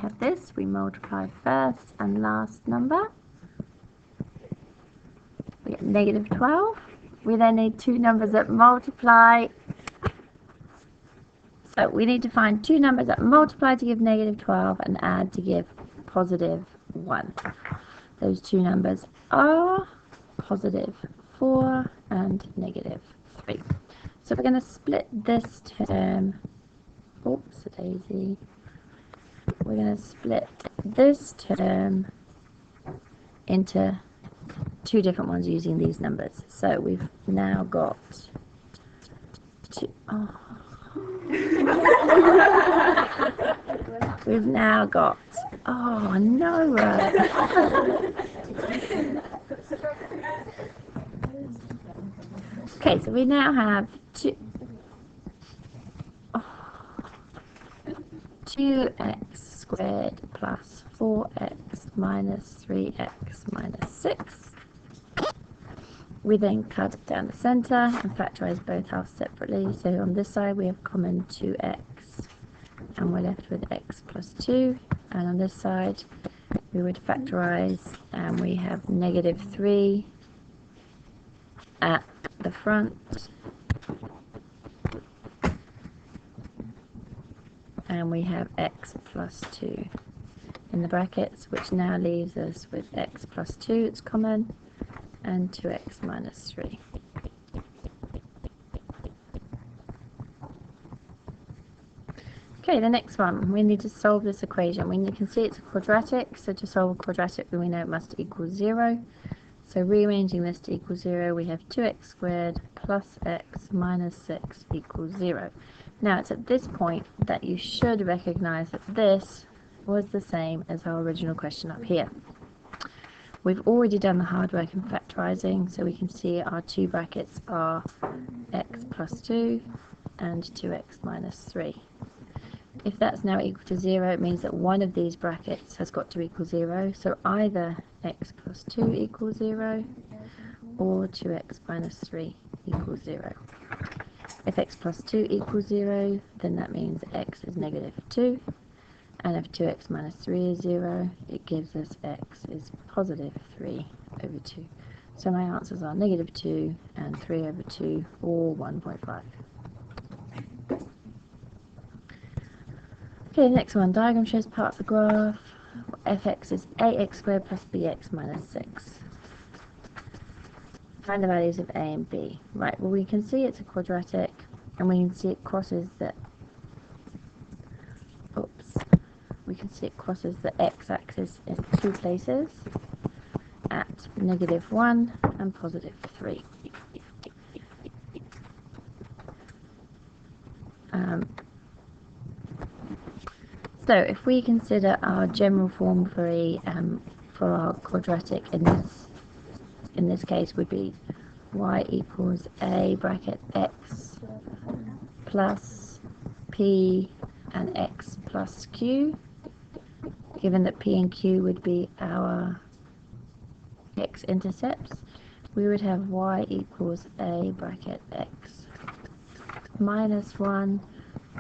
have this, we multiply first and last number. We get negative 12. We then need two numbers that multiply. So we need to find two numbers that multiply to give negative 12 and add to give positive 1. Those two numbers are positive 4 and negative 3. So we're going to split this term. Oops, a daisy. We're going to split this term into two different ones using these numbers. So we've now got we've now got, oh no, okay, so we now have 2x squared plus 4x minus 3x minus 6. We then cut it down the centre and factorise both halves separately. So on this side we have common 2x and we're left with x plus 2. And on this side we would factorise and we have negative 3 at the front. And we have x plus 2 in the brackets, which now leaves us with x plus 2, it's common, and 2x minus 3. Okay, the next one, we need to solve this equation. We can see it's a quadratic, so to solve a quadratic we know it must equal 0. So rearranging this to equal 0, we have 2x squared plus x minus 6 equals 0. Now it's at this point that you should recognise that this was the same as our original question up here. We've already done the hard work in factorising, so we can see our two brackets are x plus 2 and 2x minus 3. If that's now equal to 0, it means that one of these brackets has got to equal 0, so either x plus 2 equals 0 or 2x minus 3 equals 0. If x plus 2 equals 0, then that means x is negative 2. And if 2x minus 3 is 0, it gives us x is positive 3 over 2. So my answers are negative 2 and 3 over 2, or 1.5. Okay, the next one. Diagram shows part of the graph. fx is ax squared plus bx minus 6. Find the values of a and b. Right, well we can see it's a quadratic, and we can see it crosses the x-axis in two places, at negative 1 and positive 3. So if we consider our general form for our quadratic in this case would be y equals a bracket x plus p and x plus q, given that p and q would be our x-intercepts, we would have y equals a bracket x minus 1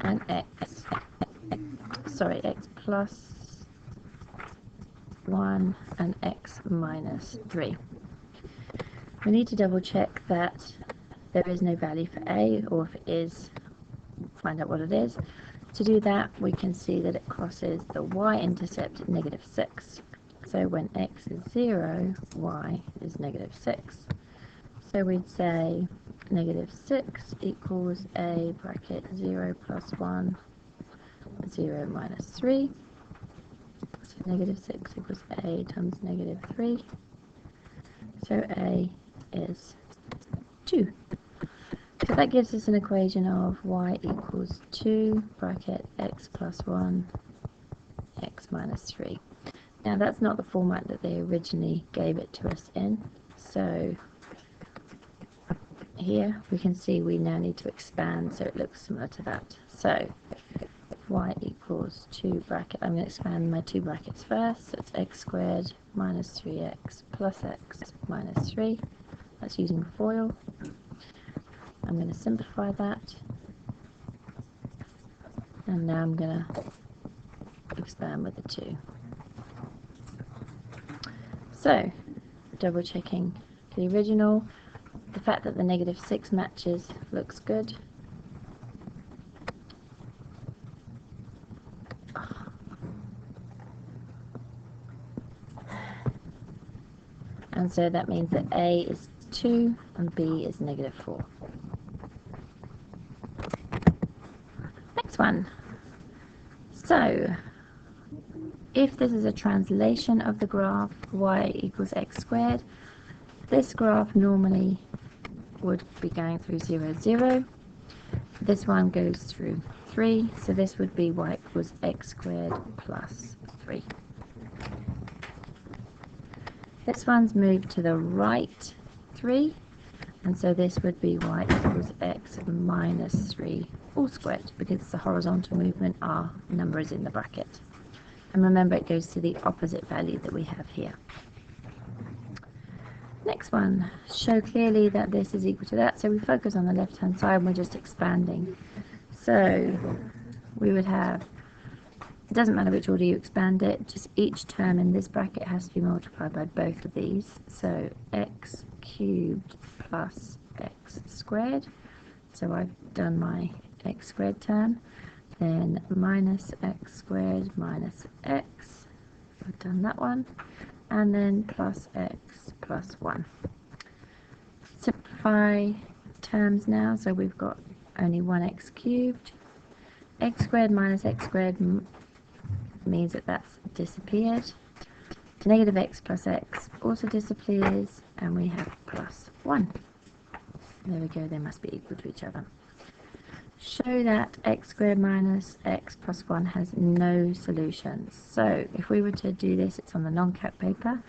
and x plus 1 and x minus 3. We need to double check that there is no value for a, or if it is, find out what it is. To do that, we can see that it crosses the y-intercept at negative 6. So when x is 0, y is negative 6. So we'd say negative 6 equals a bracket 0 plus 1, 0 minus 3. So negative 6 equals a times negative 3. So a is 2. So that gives us an equation of y equals 2 bracket x plus 1, x minus 3. Now that's not the format that they originally gave it to us in. So here we can see we now need to expand so it looks similar to that. So y equals 2 bracket, I'm going to expand my two brackets first, so it's x squared minus 3x plus x minus 3. That's using FOIL. I'm going to simplify that, and now I'm going to expand with the 2. So, double checking the original. The fact that the -6 matches looks good. And so that means that A is 2 and B is -4. Next one. So, if this is a translation of the graph y equals x squared, this graph normally would be going through 0, 0. This one goes through 3, so this would be y equals x squared plus 3. This one's moved to the right 3, and so this would be y equals x minus 3 all squared, because it's a horizontal movement, our number is in the bracket. And remember, it goes to the opposite value that we have here. Next one, show clearly that this is equal to that. So we focus on the left-hand side and we're just expanding. So we would have, it doesn't matter which order you expand it, just each term in this bracket has to be multiplied by both of these. So x cubed plus x squared. So I've done my x squared term. Then minus x squared minus x. I've done that one. And then plus x plus 1. Simplify terms now, so we've got only 1x cubed. X squared minus x squared means that that's disappeared. Negative x plus x also disappears, and we have plus 1. There we go, they must be equal to each other. Show that x squared minus x plus 1 has no solutions. So if we were to do this, it's on the non-cap paper.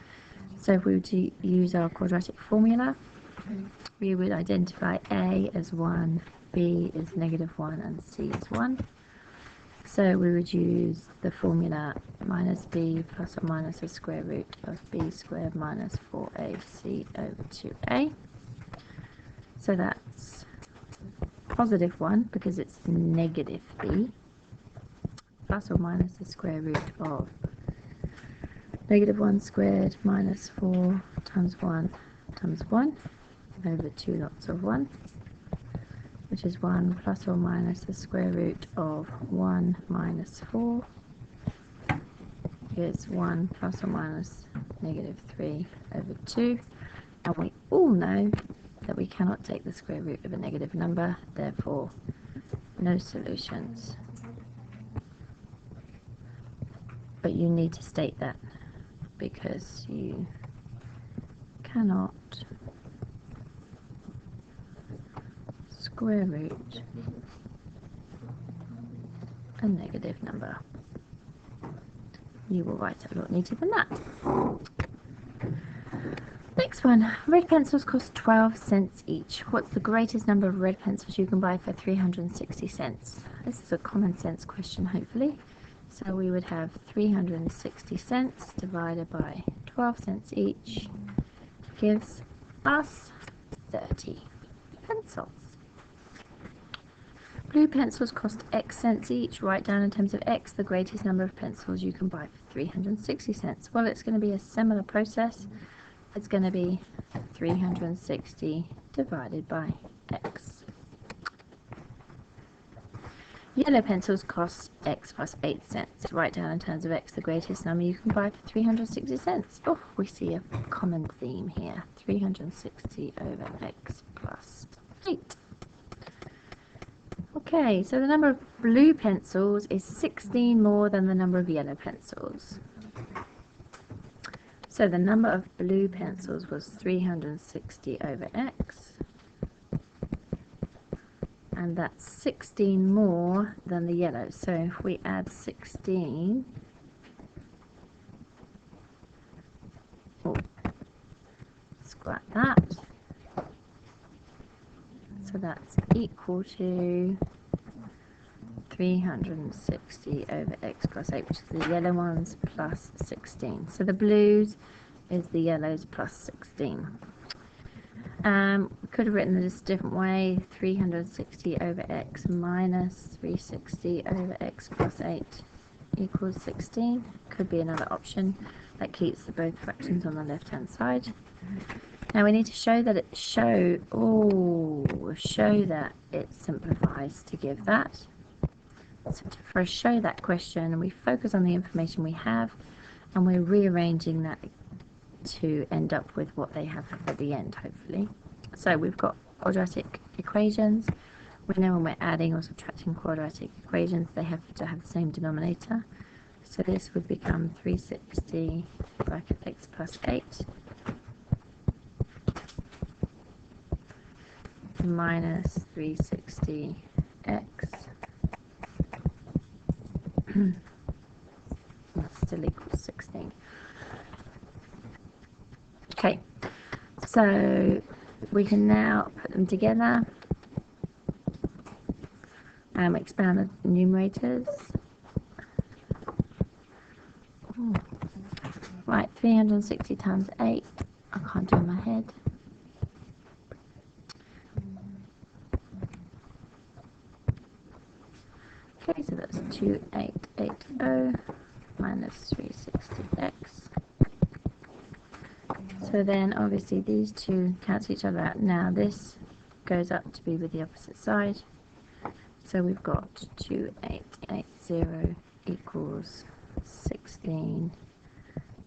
So if we were to use our quadratic formula, we would identify A as 1, B is -1, and C is 1. So we would use the formula minus B plus or minus the square root of B squared minus 4AC over 2A. So that's positive 1 because it's negative B, plus or minus the square root of -1 squared minus 4 times 1 times 1 over 2 lots of 1, which is 1 plus or minus the square root of 1 minus 4 is 1 plus or minus -3 over 2. And we all know that we cannot take the square root of a negative number, therefore no solutions. But you need to state that, because you cannot square root a negative number. You will write a lot neater than that. Next one, red pencils cost 12 cents each. What's the greatest number of red pencils you can buy for 360 cents? This is a common sense question, hopefully. So we would have 360 cents divided by 12 cents each gives us 30 pencils. Blue pencils cost X cents each. Write down in terms of X the greatest number of pencils you can buy for 360 cents. Well, it's going to be a similar process. It's going to be 360 divided by X. Yellow pencils cost X plus 8 cents. Write down in terms of X the greatest number you can buy for 360 cents. Oh, we see a common theme here. 360 over X plus 8. Okay, so the number of blue pencils is 16 more than the number of yellow pencils. So the number of blue pencils was 360 over X. And that's 16 more than the yellow. So if we add 16, scrap that. So that's equal to 360 over X plus 8, which is the yellow ones plus 16. So the blues is the yellows plus 16. We could have written this a different way, 360 over X minus 360 over X plus 8 equals 16. Could be another option that keeps both fractions on the left hand side. Now we need to show that it simplifies to give that. So for a show that question, we focus on the information we have and we're rearranging that to end up with what they have at the end, hopefully. So we've got quadratic equations. We know when we're adding or subtracting quadratic equations, they have to have the same denominator. So this would become 360 bracket x plus 8 minus 360x still equals 16. Okay, so we can now put them together and expand the numerators. Right, 360 times 8. I can't do it in my head. Okay, so that's 2880 minus 360x. So then obviously these two cancel each other out. Now this goes up to be with the opposite side. So we've got 2880 equals 16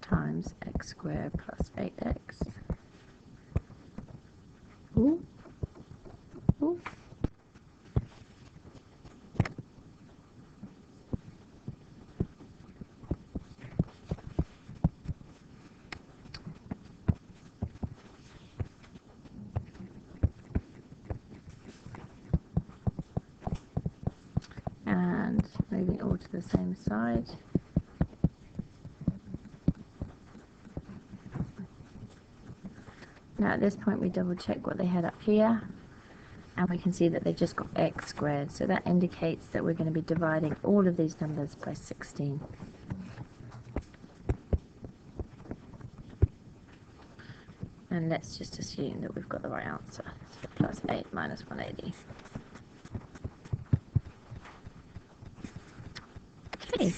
times x squared plus 8x. Ooh. Ooh. And moving it all to the same side. Now at this point we double check what they had up here and we can see that they've just got x squared, so that indicates that we're going to be dividing all of these numbers by 16. And let's just assume that we've got the right answer. So plus 8 minus 180. Okay.